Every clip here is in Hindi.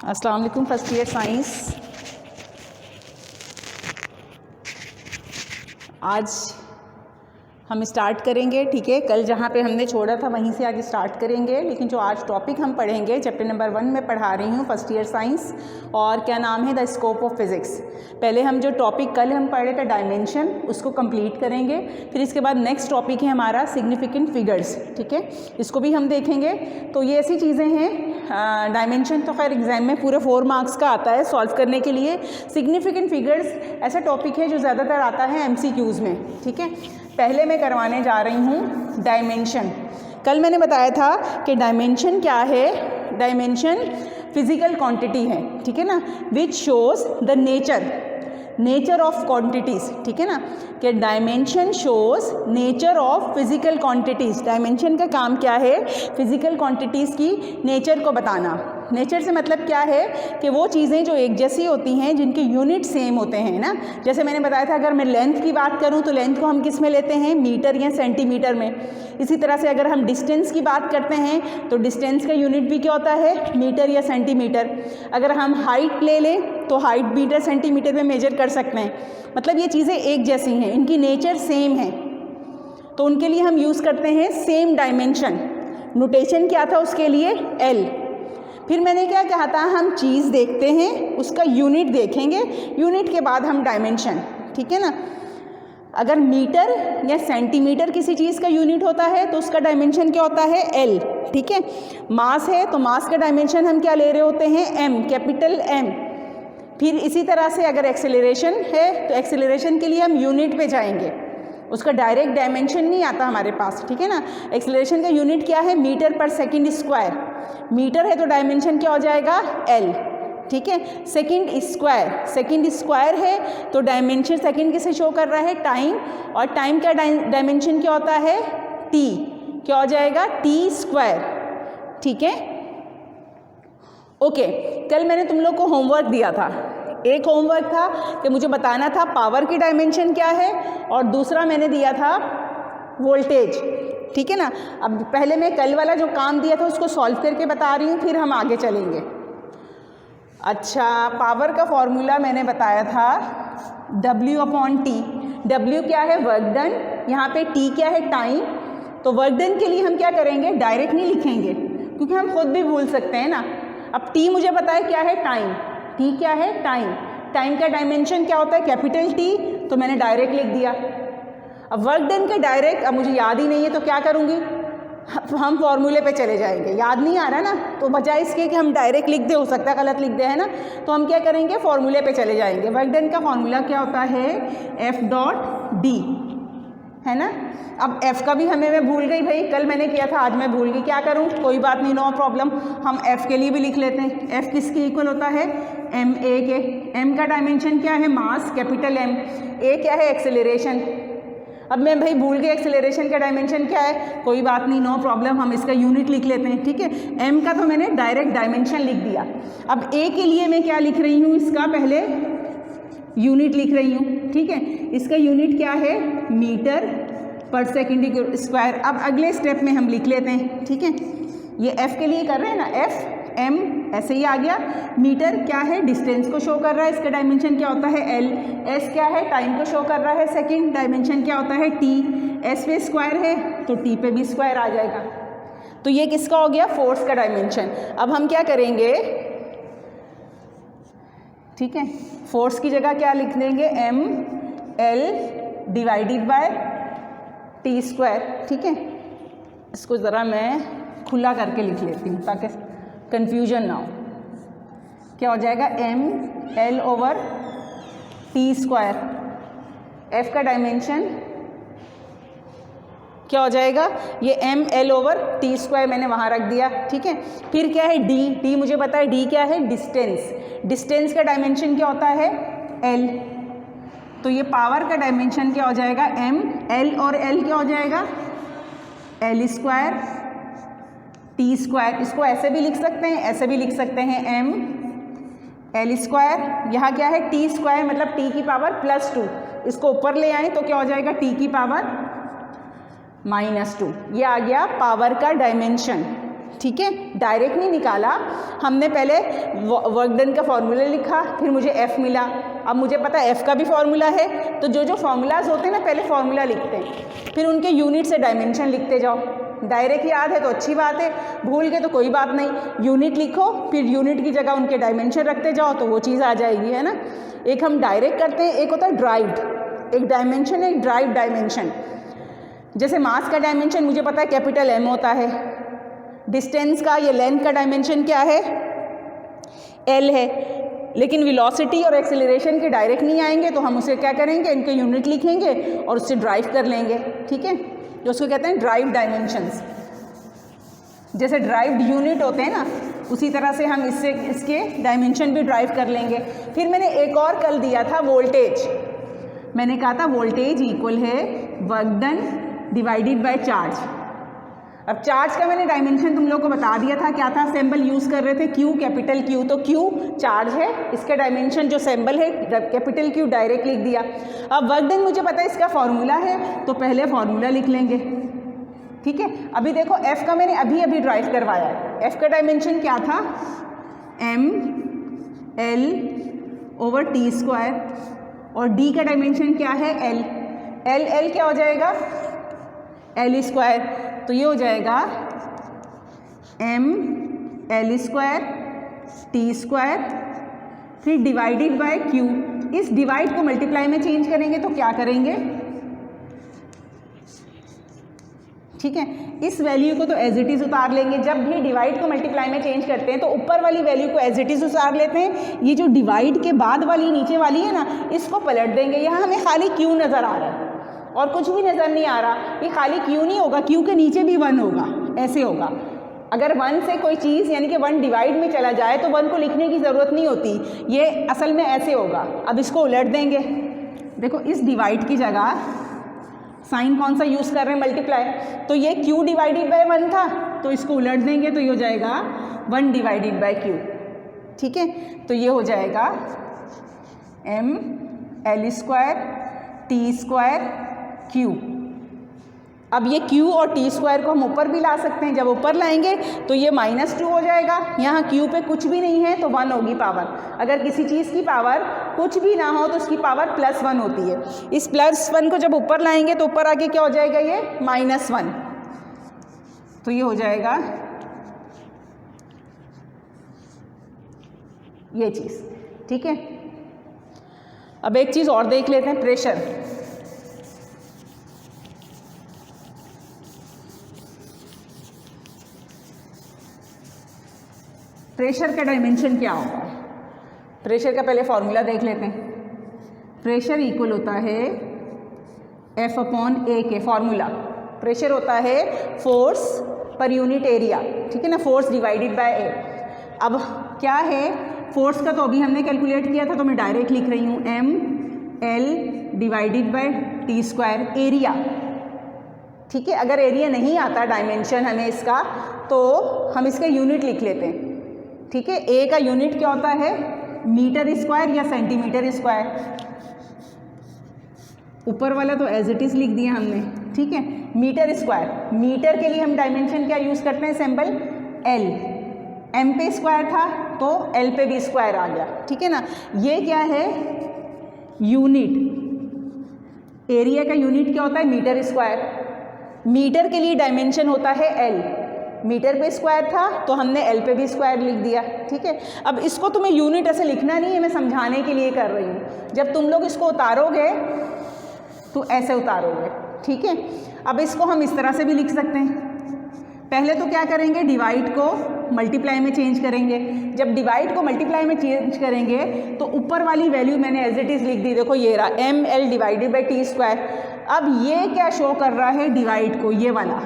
अस्सलाम वालेकुम फर्स्ट ईयर साइंस। आज हम स्टार्ट करेंगे, ठीक है। कल जहाँ पे हमने छोड़ा था वहीं से आज स्टार्ट करेंगे, लेकिन जो आज टॉपिक हम पढ़ेंगे चैप्टर नंबर 1 में पढ़ा रही हूँ फर्स्ट ईयर साइंस, और क्या नाम है द स्कोप ऑफ फिज़िक्स। पहले हम जो टॉपिक कल हम पढ़े थे डायमेंशन, उसको कंप्लीट करेंगे। फिर इसके बाद नेक्स्ट टॉपिक है हमारा सिग्निफिकेंट फिगर्स, ठीक है, इसको भी हम देखेंगे। तो ये ऐसी चीज़ें हैं, डायमेंशन तो खैर एग्जाम में पूरे 4 मार्क्स का आता है सॉल्व करने के लिए। सिग्निफिकेंट फिगर्स ऐसा टॉपिक है जो ज़्यादातर आता है MCQs में, ठीक है। पहले मैं करवाने जा रही हूँ डायमेंशन। कल मैंने बताया था कि डायमेंशन क्या है। डायमेंशन फिजिकल क्वांटिटी है, ठीक है ना, which shows the nature of quantities, ठीक है ना, कि dimension shows nature of physical quantities. Dimension का काम क्या है? फिजिकल क्वांटिटीज़ की नेचर को बताना। नेचर से मतलब क्या है कि वो चीज़ें जो एक जैसी होती हैं, जिनके यूनिट सेम होते हैं ना। जैसे मैंने बताया था, अगर मैं लेंथ की बात करूं तो लेंथ को हम किस में लेते हैं? मीटर या सेंटीमीटर में। इसी तरह से अगर हम डिस्टेंस की बात करते हैं तो डिस्टेंस का यूनिट भी क्या होता है? मीटर या सेंटीमीटर। अगर हम हाइट ले लें तो हाइट मीटर सेंटीमीटर में मेजर कर सकते हैं। मतलब ये चीज़ें एक जैसी हैं, इनकी नेचर सेम है, तो उनके लिए हम यूज़ करते हैं सेम डायमेंशन। नोटेशन क्या था उसके लिए? L। फिर मैंने क्या कहा था, हम चीज़ देखते हैं, उसका यूनिट देखेंगे, यूनिट के बाद हम डायमेंशन, ठीक है ना। अगर मीटर या सेंटीमीटर किसी चीज़ का यूनिट होता है तो उसका डायमेंशन क्या होता है? L, ठीक है। मास है तो मास का डायमेंशन हम क्या ले रहे होते हैं? M, capital M। फिर इसी तरह से अगर एक्सेलरेशन है तो एक्सेलरेशन के लिए हम यूनिट पे जाएंगे, उसका डायरेक्ट डायमेंशन नहीं आता हमारे पास, ठीक है ना। एक्सेलरेशन का यूनिट क्या है? मीटर पर सेकंड स्क्वायर। मीटर है तो डायमेंशन क्या हो जाएगा? L, ठीक है। सेकंड स्क्वायर है तो डायमेंशन सेकंड किसे शो कर रहा है? टाइम। और टाइम का डायमेंशन क्या होता है? T। क्या हो जाएगा? T स्क्वायर, ठीक है। ओके, कल मैंने तुम लोग को होमवर्क दिया था। एक होमवर्क था कि मुझे बताना था पावर की डायमेंशन क्या है, और दूसरा मैंने दिया था वोल्टेज, ठीक है ना। अब पहले मैं कल वाला जो काम दिया था उसको सॉल्व करके बता रही हूँ, फिर हम आगे चलेंगे। अच्छा, पावर का फॉर्मूला मैंने बताया था W/T। W क्या है? Work done. यहाँ पे T क्या है? टाइम। तो वर्क डन के लिए हम क्या करेंगे? डायरेक्ट नहीं लिखेंगे, क्योंकि हम खुद भी भूल सकते हैं ना। अब T मुझे पता है क्या है? टाइम। T क्या है? टाइम। टाइम का डायमेंशन क्या होता है? कैपिटल T, तो मैंने डायरेक्ट लिख दिया। अब वर्क डन के डायरेक्ट, अब मुझे याद ही नहीं है तो क्या करूँगी? हम फॉर्मूले पे चले जाएंगे। याद नहीं आ रहा ना, तो बजाय इसके कि हम डायरेक्ट लिख दे, हो सकता है गलत लिख दे, है ना, तो हम क्या करेंगे? फॉर्मूले पे चले जाएंगे। वर्क डन का फॉर्मूला क्या होता है? F.D, है ना। अब F का भी मैं भूल गई भाई, कल मैंने किया था, आज मैं भूल गई, क्या करूं? कोई बात नहीं, नो प्रॉब्लम। हम F के लिए भी लिख लेते हैं। F किसके इक्वल होता है? ma के। M का डायमेंशन क्या है? मास, कैपिटल M। A क्या है? एक्सेलरेशन। अब मैं भाई भूल गई एक्सेलरेशन का डायमेंशन क्या है, कोई बात नहीं, नो प्रॉब्लम, हम इसका यूनिट लिख लेते हैं, ठीक है। M का तो मैंने डायरेक्ट डायमेंशन लिख दिया। अब A के लिए मैं क्या लिख रही हूँ? इसका पहले यूनिट लिख रही हूँ, ठीक है। इसका यूनिट क्या है? मीटर पर सेकंड स्क्वायर। अब अगले स्टेप में हम लिख लेते हैं, ठीक है। ये F के लिए कर रहे हैं ना, F M ऐसे ही आ गया। मीटर क्या है? डिस्टेंस को शो कर रहा है, इसका डायमेंशन क्या होता है? L। S क्या है? टाइम को शो कर रहा है, सेकंड डायमेंशन क्या होता है? T। S पे स्क्वायर है तो T पे भी स्क्वायर आ जाएगा। तो ये किसका हो गया? फोर्स का डायमेंशन। अब हम क्या करेंगे, ठीक है, फोर्स की जगह क्या लिख देंगे? ML divided by T square, ठीक है। इसको ज़रा मैं खुला करके लिख लेती हूँ ताकि कन्फ्यूजन ना हो। क्या हो जाएगा? ML/T square. F का डायमेंशन क्या हो जाएगा? ये ML/T स्क्वायर मैंने वहाँ रख दिया, ठीक है। फिर क्या है? D। D मुझे पता है, D क्या है? डिस्टेंस। डिस्टेंस का डायमेंशन क्या होता है? L। तो ये पावर का डायमेंशन क्या हो जाएगा? M। L और L क्या हो जाएगा? L square T square. इसको ऐसे भी लिख सकते हैं, ऐसे भी लिख सकते हैं, ML स्क्वायर। यहाँ क्या है? T स्क्वायर, मतलब T की पावर +2। इसको ऊपर ले आए तो क्या हो जाएगा? T की पावर -2। ये आ गया पावर का डायमेंशन, ठीक है, डायरेक्ट नहीं निकाला हमने, पहले वर्क डन का फॉर्मूला लिखा, फिर मुझे F मिला। अब मुझे पता है F का भी फॉर्मूला है, तो जो जो फॉर्मूलाज होते हैं ना पहले फॉर्मूला लिखते हैं, फिर उनके यूनिट से डायमेंशन लिखते जाओ। डायरेक्ट याद है तो अच्छी बात है, भूल गए तो कोई बात नहीं, यूनिट लिखो, फिर यूनिट की जगह उनके डायमेंशन रखते जाओ तो वो चीज़ आ जाएगी, है ना। एक हम डायरेक्ट करते हैं, एक होता है ड्राइव्ड। एक डायमेंशन है, एक ड्राइव डायमेंशन। जैसे मास का डायमेंशन मुझे पता है कैपिटल M होता है, डिस्टेंस का या लेंथ का डायमेंशन क्या है, L है। लेकिन वेलोसिटी और एक्सेलरेशन के डायरेक्ट नहीं आएंगे तो हम उसे क्या करेंगे, इनके यूनिट लिखेंगे और उससे ड्राइव कर लेंगे, ठीक है, जो उसको कहते हैं ड्राइव डायमेंशंस। जैसे ड्राइव्ड यूनिट होते हैं ना, उसी तरह से हम इसके डायमेंशन भी ड्राइव कर लेंगे। फिर मैंने एक और कल दिया था वोल्टेज, मैंने कहा था वोल्टेज इक्वल है work done divided by charge. अब चार्ज का मैंने डायमेंशन तुम लोग को बता दिया था, क्या था, सिंबल यूज़ कर रहे थे Q, कैपिटल Q, तो Q चार्ज है, इसका डायमेंशन जो सिंबल है कैपिटल Q डायरेक्ट लिख दिया। अब वर्क डन मुझे पता है इसका फॉर्मूला है, तो पहले फॉर्मूला लिख लेंगे, ठीक है। अभी देखो F का मैंने अभी ड्राइव करवाया है, F का डायमेंशन क्या था, mL/t², और D का डायमेंशन क्या है, L क्या हो जाएगा, L², तो ये हो जाएगा mL²t², फिर डिवाइडेड बाय Q। इस डिवाइड को मल्टीप्लाई में चेंज करेंगे तो क्या करेंगे, ठीक है, इस वैल्यू को तो एज इट इज़ उतार लेंगे। जब भी डिवाइड को मल्टीप्लाई में चेंज करते हैं तो ऊपर वाली वैल्यू को एज इट इज़ उतार लेते हैं, ये जो डिवाइड के बाद वाली नीचे वाली है ना, इसको पलट देंगे। यहाँ हमें खाली Q नज़र आ रहा है और कुछ भी नज़र नहीं आ रहा, ये खाली Q नहीं होगा, Q के नीचे भी 1 होगा, ऐसे होगा। अगर 1 से कोई चीज़ यानी कि 1 डिवाइड में चला जाए तो 1 को लिखने की ज़रूरत नहीं होती, ये असल में ऐसे होगा। अब इसको उलट देंगे, देखो इस डिवाइड की जगह साइन कौन सा यूज़ कर रहे हैं, मल्टीप्लाई, तो ये Q डिवाइडेड बाय 1 था, तो इसको उलट देंगे तो ये हो जाएगा 1 डिवाइडेड बाय Q, ठीक है। तो ये हो जाएगा mL²t²Q। अब ये Q और t² को हम ऊपर भी ला सकते हैं, जब ऊपर लाएंगे तो ये -2 हो जाएगा। यहाँ Q पे कुछ भी नहीं है तो 1 होगी पावर। अगर किसी चीज़ की पावर कुछ भी ना हो तो उसकी पावर +1 होती है। इस +1 को जब ऊपर लाएंगे तो ऊपर आके क्या हो जाएगा, ये -1, तो ये हो जाएगा ये चीज़, ठीक है। अब एक चीज़ और देख लेते हैं, प्रेशर। प्रेशर का डायमेंशन क्या होगा, प्रेशर का पहले फॉर्मूला देख लेते हैं। प्रेशर इक्वल होता है F/A के, फॉर्मूला प्रेशर होता है फोर्स पर यूनिट एरिया, ठीक है ना, फोर्स डिवाइडेड बाय ए। अब क्या है, फोर्स का तो अभी हमने कैलकुलेट किया था, तो मैं डायरेक्ट लिख रही हूँ mL/t², एरिया, ठीक है। अगर एरिया नहीं आता डायमेंशन हमें इसका, तो हम इसका यूनिट लिख लेते हैं, ठीक है। ए का यूनिट क्या होता है, मीटर² या सेंटीमीटर²। ऊपर वाला तो एज इट इज़ लिख दिया हमने, ठीक है। मीटर², मीटर के लिए हम डायमेंशन क्या यूज़ करते हैं, सिंबल L, M पे स्क्वायर था तो L पे भी स्क्वायर आ गया, ठीक है ना। ये क्या है, यूनिट, एरिया का यूनिट क्या होता है, मीटर²। मीटर के लिए डायमेंशन होता है L, मीटर पे स्क्वायर था तो हमने L पे भी स्क्वायर लिख दिया, ठीक है। अब इसको तुम्हें यूनिट ऐसे लिखना नहीं है, मैं समझाने के लिए कर रही हूँ। जब तुम लोग इसको उतारोगे तो ऐसे उतारोगे, ठीक है। अब इसको हम इस तरह से भी लिख सकते हैं। पहले तो क्या करेंगे, डिवाइड को मल्टीप्लाई में चेंज करेंगे। जब डिवाइड को मल्टीप्लाई में चेंज करेंगे तो ऊपर वाली वैल्यू मैंने एज इट इज़ लिख दी, देखो ये रहा mL/t²। अब ये क्या शो कर रहा है, डिवाइड को, ये वाला,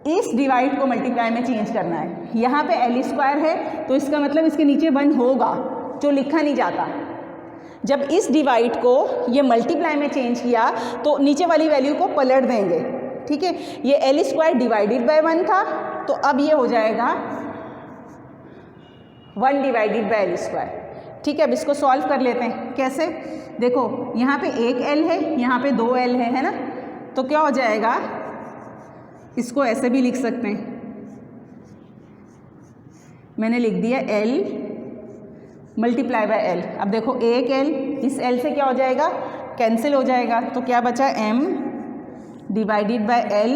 इस डिवाइड को मल्टीप्लाई में चेंज करना है। यहाँ पे L² है तो इसका मतलब इसके नीचे 1 होगा, जो लिखा नहीं जाता। जब इस डिवाइड को ये मल्टीप्लाई में चेंज किया तो नीचे वाली वैल्यू को पलट देंगे, ठीक है। ये L² डिवाइडेड बाय 1 था, तो अब ये हो जाएगा 1 डिवाइडेड बाय L², ठीक है। अब इसको सॉल्व कर लेते हैं, कैसे, देखो यहाँ पे एक L है, यहाँ पे 2 L है ना, तो क्या हो जाएगा, इसको ऐसे भी लिख सकते हैं, मैंने लिख दिया L मल्टीप्लाई बाय L। अब देखो एक L इस L से क्या हो जाएगा, कैंसिल हो जाएगा, तो क्या बचा M divided by L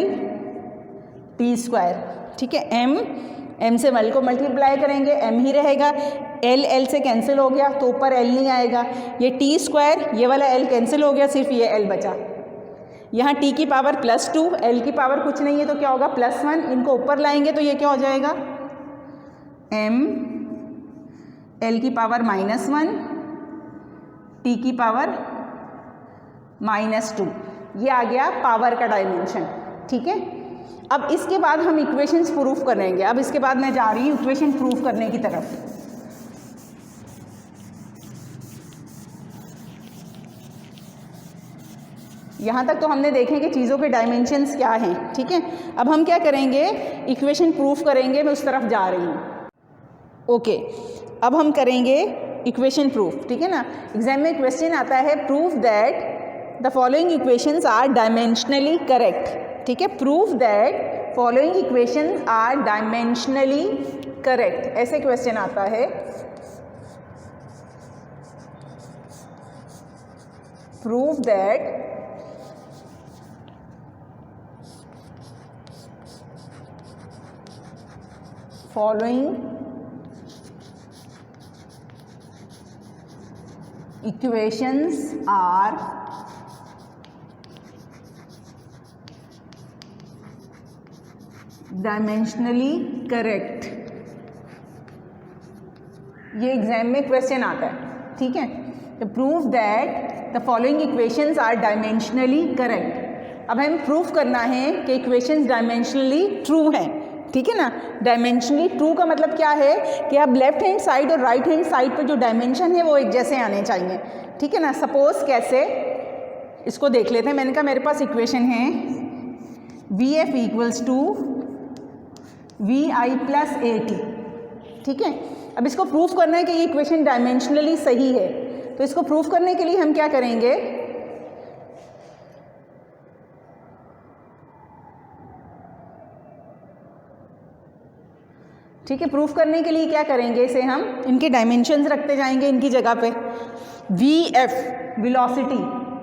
T square. ठीक है, M से L को मल्टीप्लाई करेंगे M ही रहेगा, L से कैंसिल हो गया तो ऊपर L नहीं आएगा, ये टी स्क्वायर ये वाला L कैंसिल हो गया, सिर्फ ये L बचा। यहाँ t की पावर +2, L की पावर कुछ नहीं है तो क्या होगा +1, इनको ऊपर लाएंगे तो ये क्या हो जाएगा M L की पावर -1 t की पावर -2, ये आ गया पावर का डायमेंशन। ठीक है, अब इसके बाद हम इक्वेशंस प्रूफ करेंगे। अब इसके बाद मैं जा रही हूँ इक्वेशन प्रूफ करने की तरफ। यहाँ तक तो हमने देखे कि चीज़ों के डायमेंशंस क्या हैं। ठीक है, अब हम क्या करेंगे, इक्वेशन प्रूफ करेंगे, मैं उस तरफ जा रही हूँ। ओके, अब हम करेंगे इक्वेशन प्रूफ। ठीक है ना, एग्जाम में क्वेश्चन आता है proof that the following equations are dimensionally correct. ठीक है, proof that following equations are dimensionally correct, ऐसे क्वेश्चन आता है। Proof that following equations are dimensionally correct। ये एग्जाम में क्वेश्चन आता है। ठीक है, तो prove that the following equations are dimensionally correct. अब हमें प्रूफ करना है कि इक्वेशंस डायमेंशनली ट्रू हैं। ठीक है ना, डायमेंशनली ट्रू का मतलब क्या है कि अब लेफ्ट हैंड साइड और राइट हैंड साइड पर जो डायमेंशन है वो एक जैसे आने चाहिए। ठीक है ना, सपोज कैसे, इसको देख लेते हैं। मैंने कहा मेरे पास इक्वेशन है VF equals to VI plus AT। ठीक है, अब इसको प्रूफ करना है कि ये इक्वेशन डायमेंशनली सही है, तो इसको प्रूफ करने के लिए हम क्या करेंगे, ठीक है, प्रूफ करने के लिए क्या करेंगे, इसे हम इनके डायमेंशंस रखते जाएंगे इनकी जगह पे। VF वेलोसिटी,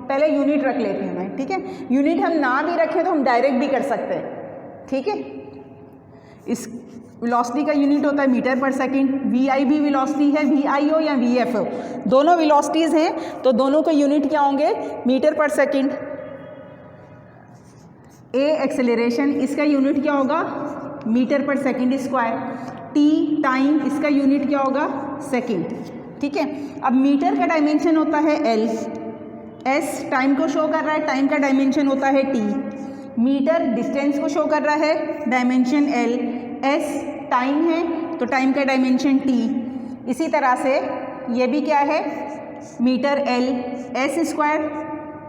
पहले यूनिट रख लेती हूँ मैं। ठीक है, यूनिट हम ना भी रखें तो हम डायरेक्ट भी कर सकते हैं। ठीक है, इस वेलोसिटी का यूनिट होता है मीटर पर सेकंड। VI भी वेलोसिटी है, VI हो या VF हो, दोनों वेलोसिटीज़ हैं, तो दोनों के यूनिट क्या होंगे, मीटर पर सेकंड। A एक्सेलरेशन, इसका यूनिट क्या होगा, मीटर पर सेकंड स्क्वायर। T टाइम, इसका यूनिट क्या होगा, सेकंड। ठीक है, अब मीटर का डायमेंशन होता है L, S टाइम को शो कर रहा है, टाइम का डायमेंशन होता है T। मीटर डिस्टेंस को शो कर रहा है, डायमेंशन L। S टाइम है तो टाइम का डायमेंशन T। इसी तरह से ये भी क्या है, metre L, S square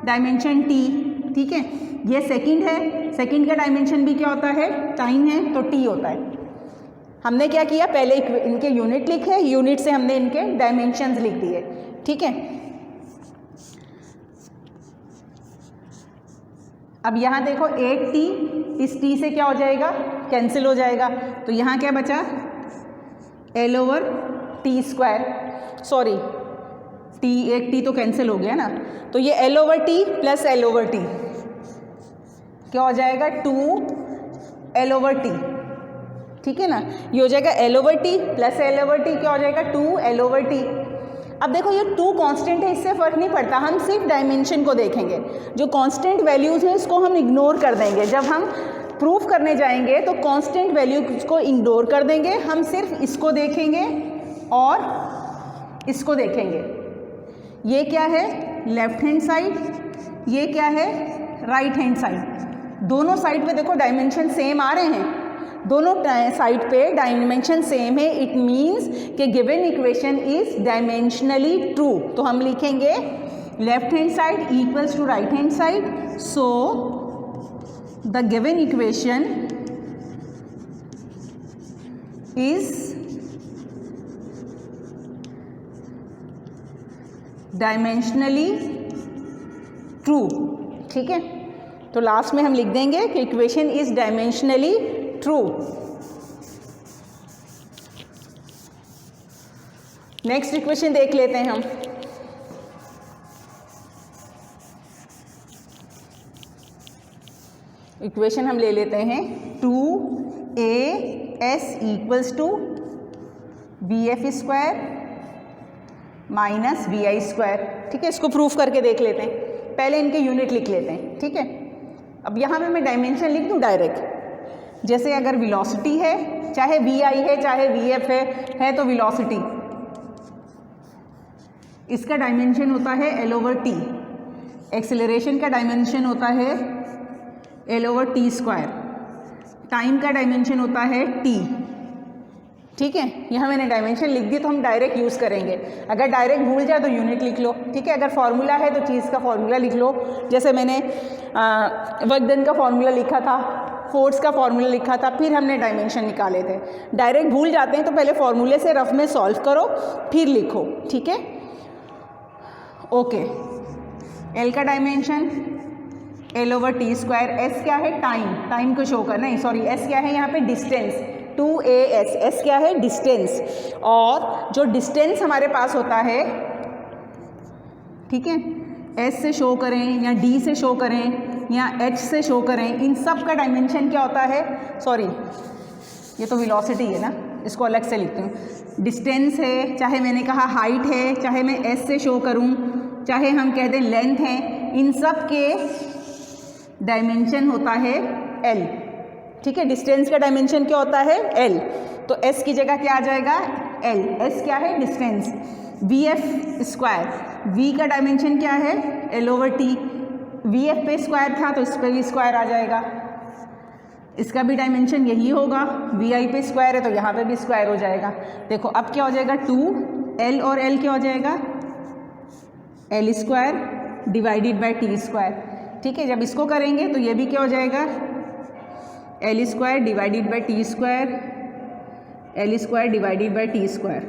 dimension T। ठीक है, ये सेकंड है, सेकंड का डायमेंशन भी क्या होता है, टाइम है तो T होता है। हमने क्या किया, पहले इनके यूनिट लिखे, यूनिट से हमने इनके डायमेंशंस लिख दिए। ठीक है, अब यहाँ देखो 8T, इस T से क्या हो जाएगा, कैंसिल हो जाएगा, तो यहाँ क्या बचा, L/T स्क्वायर। सॉरी, एक T तो कैंसिल हो गया ना, तो ये L/T प्लस L/T क्या हो जाएगा, 2L/T। ठीक है ना, ये हो जाएगा L/T प्लस L/T क्या हो जाएगा, 2L/T। अब देखो ये 2 कांस्टेंट है, इससे फ़र्क नहीं पड़ता, हम सिर्फ डायमेंशन को देखेंगे। जो कांस्टेंट वैल्यूज़ हैं इसको हम इग्नोर कर देंगे। जब हम प्रूफ करने जाएंगे तो कांस्टेंट वैल्यूज़ को इग्नोर कर देंगे, हम सिर्फ इसको देखेंगे और इसको देखेंगे। ये क्या है, लेफ्ट हैंड साइड, ये क्या है, राइट हैंड साइड। दोनों साइड पे देखो डायमेंशन सेम आ रहे हैं, दोनों साइड पे डायमेंशन सेम है। इट मीन्स कि given equation is dimensionally true. तो हम लिखेंगे left hand side equals to right hand side, so the given equation is dimensionally true. ठीक है, तो लास्ट में हम लिख देंगे कि equation is dimensionally true. Next equation देख लेते हैं हम। इक्वेशन हम ले लेते हैं 2as equals to bf square minus vi square. ठीक है, इसको प्रूफ करके देख लेते हैं। पहले इनके यूनिट लिख लेते हैं। ठीक है, अब यहाँ पे मैं डायमेंशन लिख दूँ डायरेक्ट। जैसे अगर वेलोसिटी है, चाहे vi है चाहे vf है तो वेलोसिटी, इसका डायमेंशन होता है l/t। एक्सेलरेशन का डायमेंशन होता है l/t स्क्वायर। टाइम का डायमेंशन होता है t। ठीक है, यहाँ मैंने डायमेंशन लिख दी तो हम डायरेक्ट यूज़ करेंगे। अगर डायरेक्ट भूल जाए तो यूनिट लिख लो। ठीक है, अगर फार्मूला है तो चीज़ का फार्मूला लिख लो। जैसे मैंने वर्क डन का फार्मूला लिखा था, फोर्स का फार्मूला लिखा था, फिर हमने डायमेंशन निकाले थे। डायरेक्ट भूल जाते हैं तो पहले फार्मूले से रफ में सॉल्व करो फिर लिखो। ठीक है, ओके। एल का डायमेंशन l/t स्क्वायर। एस क्या है? टाइम। टाइम को शो करना, नहीं सॉरी, एस क्या है यहाँ पे? डिस्टेंस। 2as, एस क्या है? डिस्टेंस। और जो डिस्टेंस हमारे पास होता है, ठीक है, एस से शो करें या डी से शो करें या एच से शो करें, इन सब का डायमेंशन क्या होता है? सॉरी, ये तो वेलोसिटी है ना, इसको अलग से लिखती हूँ। डिस्टेंस है, चाहे मैंने कहा हाइट है, चाहे मैं एस से शो करूँ, चाहे हम कह दें लेंथ है, इन सब के डायमेंशन होता है एल। ठीक है, डिस्टेंस का डायमेंशन क्या होता है? एल। तो एस की जगह क्या आ जाएगा? एल। एस क्या है? Distance. V F square, V का डायमेंशन क्या है? l/t। वी एफ पे स्क्वायर था तो इस पर भी स्क्वायर आ जाएगा, इसका भी डायमेंशन यही होगा। वी आई पे स्क्वायर है तो यहाँ पे भी स्क्वायर हो जाएगा। देखो अब क्या हो जाएगा? 2l और l क्या हो जाएगा? l square divided by T square. ठीक है, जब इसको करेंगे तो ये भी क्या हो जाएगा? l square divided by T square, l square divided by T square.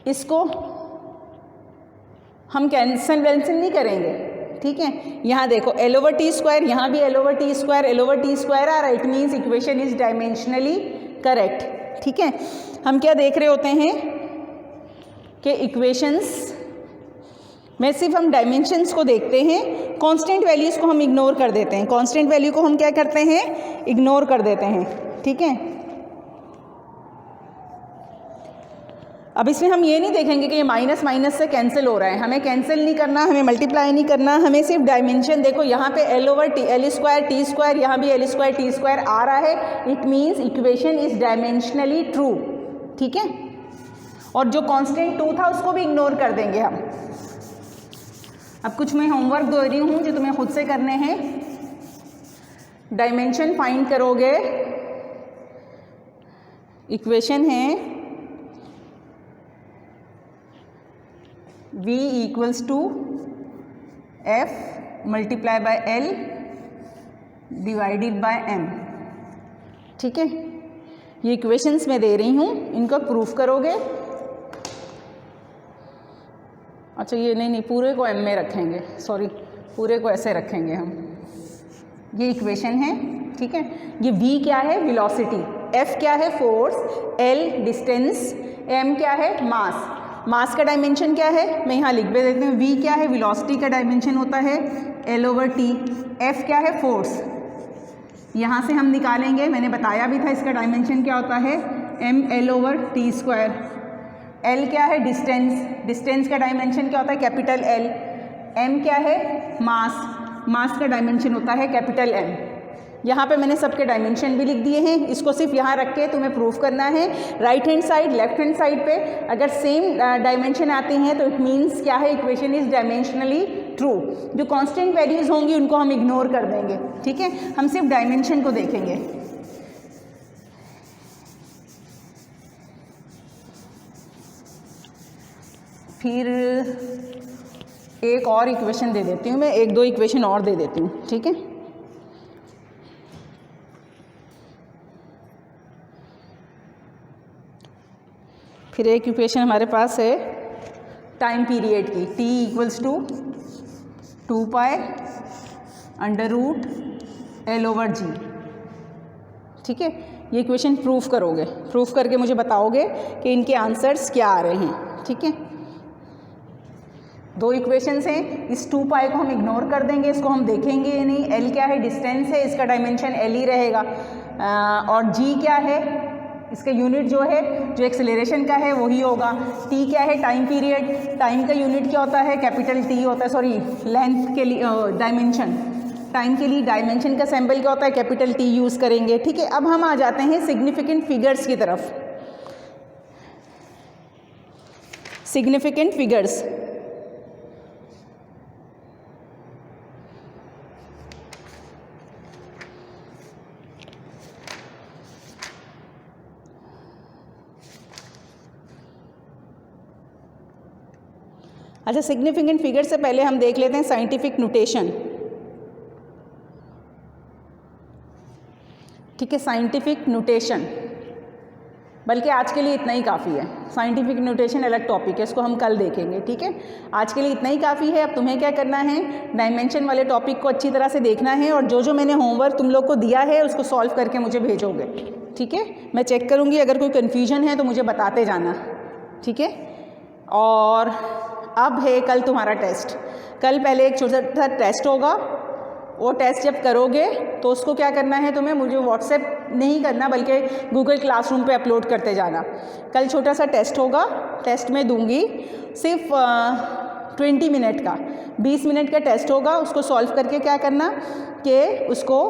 इसको हम कैंसिल नहीं करेंगे। ठीक है, यहाँ देखो l/t स्क्वायर, यहाँ भी l/t स्क्वायर, l/t स्क्वायर आ रहा है। It means equation is dimensionally correct. ठीक है, हम क्या देख रहे होते हैं कि इक्वेशंस में सिर्फ हम डायमेंशंस को देखते हैं, कांस्टेंट वैल्यूज़ को हम इग्नोर कर देते हैं। कांस्टेंट वैल्यू को हम क्या करते हैं? इग्नोर कर देते हैं। ठीक है, अब इसमें हम ये नहीं देखेंगे कि ये माइनस माइनस से कैंसिल हो रहा है, हमें कैंसिल नहीं करना, हमें मल्टीप्लाई नहीं करना, हमें सिर्फ डायमेंशन देखो। यहाँ पे l/t, l square T square, यहाँ भी l स्क्वायर टी स्क्वायर आ रहा है। It means equation is dimensionally true. ठीक है, और जो कांस्टेंट 2 था उसको भी इग्नोर कर देंगे हम। अब कुछ मैं होमवर्क दे रही हूँ जो तुम्हें खुद से करने हैं। डायमेंशन फाइंड करोगे, इक्वेशन है v equals to f multiply by l divided by m। ठीक है, ये इक्वेशंस मैं दे रही हूँ, इनको प्रूफ करोगे। अच्छा, ये नहीं पूरे को m में रखेंगे, सॉरी पूरे को ऐसे रखेंगे हम। ये इक्वेशन है। ठीक है, ये v क्या है? वेलोसिटी। f क्या है? फोर्स। l distance. m क्या है? मास। मास का डायमेंशन क्या है? मैं यहाँ लिख भी देती हूँ। v क्या है? वेलोसिटी का डायमेंशन होता है l/t। f क्या है? फोर्स। यहाँ से हम निकालेंगे, मैंने बताया भी था इसका डायमेंशन क्या होता है? ml/t square. l क्या है? डिस्टेंस। डिस्टेंस का डायमेंशन क्या होता है? Capital L। m क्या है? मास। मास का डायमेंशन होता है कैपिटल M। यहाँ पे मैंने सबके डायमेंशन भी लिख दिए हैं, इसको सिर्फ यहाँ रख के तुम्हें प्रूफ करना है। Right hand side, left hand side पे अगर सेम डायमेंशन आती हैं तो इट मीन्स क्या है? Equation is dimensionally true. जो कांस्टेंट वैल्यूज़ होंगी उनको हम इग्नोर कर देंगे। ठीक है, हम सिर्फ डायमेंशन को देखेंगे। फिर एक और इक्वेशन दे देती हूँ मैं, 1-2 इक्वेशन और दे देती हूँ। ठीक है, फिर एक इक्वेशन हमारे पास है टाइम पीरियड की, t इक्वल्स टू 2π √L/g। ठीक है, ये इक्वेशन प्रूफ करोगे, प्रूफ करके मुझे बताओगे कि इनके आंसर्स क्या आ रहे हैं, ठीक है। दो इक्वेशंस हैं, इस 2 पाई को हम इग्नोर कर देंगे, इसको हम देखेंगे ही नहीं। एल क्या है, डिस्टेंस है, इसका डायमेंशन एल ही रहेगा। और जी क्या है, इसका यूनिट जो है, जो एक्सेलरेशन का है वही होगा। टी क्या है, टाइम पीरियड, टाइम का यूनिट क्या होता है, कैपिटल टी होता है, सॉरी लेंथ के लिए डायमेंशन, टाइम के लिए डायमेंशन का सिंबल क्या होता है, कैपिटल टी यूज़ करेंगे, ठीक है। अब हम आ जाते हैं सिग्निफिकेंट फिगर्स की तरफ। सिग्निफिकेंट फिगर्स, अच्छा सिग्निफिकेंट फिगर से पहले हम देख लेते हैं साइंटिफिक नोटेशन, ठीक है। साइंटिफिक नोटेशन, बल्कि आज के लिए इतना ही काफ़ी है। साइंटिफिक नोटेशन अलग टॉपिक है, इसको हम कल देखेंगे, ठीक है। आज के लिए इतना ही काफ़ी है। अब तुम्हें क्या करना है, डायमेंशन वाले टॉपिक को अच्छी तरह से देखना है और जो जो मैंने होमवर्क तुम लोग को दिया है उसको सॉल्व करके मुझे भेजोगे, ठीक है। मैं चेक करूँगी, अगर कोई कन्फ्यूजन है तो मुझे बताते जाना, ठीक है। और अब है कल तुम्हारा टेस्ट। कल पहले एक छोटा सा टेस्ट होगा, वो टेस्ट जब करोगे तो उसको क्या करना है तुम्हें, मुझे व्हाट्सएप नहीं करना बल्कि गूगल क्लासरूम पे अपलोड करते जाना। कल छोटा सा टेस्ट होगा, टेस्ट में दूंगी सिर्फ 20 मिनट का, 20 मिनट का टेस्ट होगा। उसको सॉल्व करके क्या करना कि उसको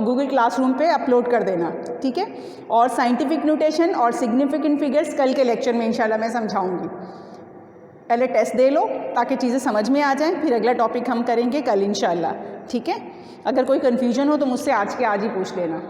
गूगल क्लासरूम पे अपलोड कर देना, ठीक है। और साइंटिफिक नोटेशन और सिग्निफिकेंट फिगर्स कल के लेक्चर में इंशाल्लाह मैं समझाऊंगी। पहले टेस्ट दे लो ताकि चीज़ें समझ में आ जाएं, फिर अगला टॉपिक हम करेंगे कल इंशाल्लाह, ठीक है। अगर कोई कन्फ्यूजन हो तो मुझसे आज के आज ही पूछ लेना।